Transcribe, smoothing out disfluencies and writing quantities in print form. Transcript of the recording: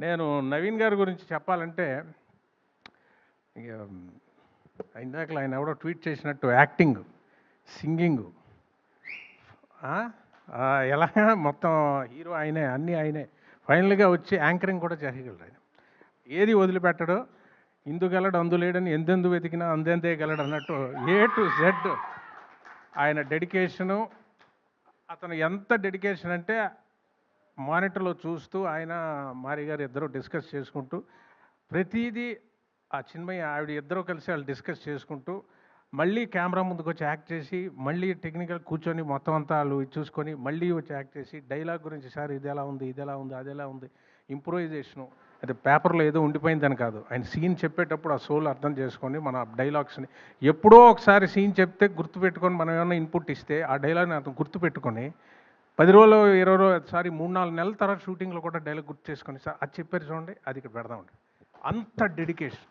నేను నవీన్ గారి గురించి చెప్పాలంటే ఇక ఇందాకలా ఆయన ఎవడో ట్వీట్ చేసినట్టు యాక్టింగ్, సింగింగ్, ఎలా మొత్తం హీరో ఆయనే, అన్నీ ఆయనే. ఫైనల్గా వచ్చి యాంకరింగ్ కూడా చేయగలడు ఆయన. ఏది వదిలిపెట్టడు. ఇందుగలడు అందులేడని ఎందెందు వెతికినా అందెందే గలడు అన్నట్టు ఏ టు జెడ్ ఆయన డెడికేషను. అతను ఎంత డెడికేషన్ అంటే మానిటర్లో చూస్తూ ఆయన మారి గారు ఇద్దరు డిస్కస్ చేసుకుంటూ ప్రతిదీ ఆ చిన్మయ్య ఆవిడ ఇద్దరు కలిసి వాళ్ళు డిస్కస్ చేసుకుంటూ మళ్ళీ కెమెరా ముందుకు వచ్చి యాక్ట్ చేసి మళ్ళీ టెక్నికల్ కూర్చొని మొత్తం అంతా వాళ్ళు చూసుకొని మళ్ళీ వచ్చి యాక్ట్ చేసి డైలాగ్ గురించి సార్ ఇది ఎలా ఉంది, ఇది ఎలా ఉంది, అది ఎలా ఉంది, ఇంప్రూవైజేషను. అది పేపర్లో ఏదో ఉండిపోయిందని కాదు, ఆయన సీన్ చెప్పేటప్పుడు ఆ సోల్ అర్థం చేసుకొని మన డైలాగ్స్ని ఎప్పుడో ఒకసారి సీన్ చెప్తే గుర్తుపెట్టుకొని మనం ఏమైనా ఇన్పుట్ ఇస్తే ఆ డైలాగ్ని అతను గుర్తుపెట్టుకొని 10 రోజులు 20 రోజులు సారీ 3-4 నెలల తర్వాత షూటింగ్లో కూడా డైలాగ్ గుర్తు చేసుకొని సార్ అది చెప్పారు చూడండి, అది ఇక్కడ పెడదామండి. అంత డెడికేషన్.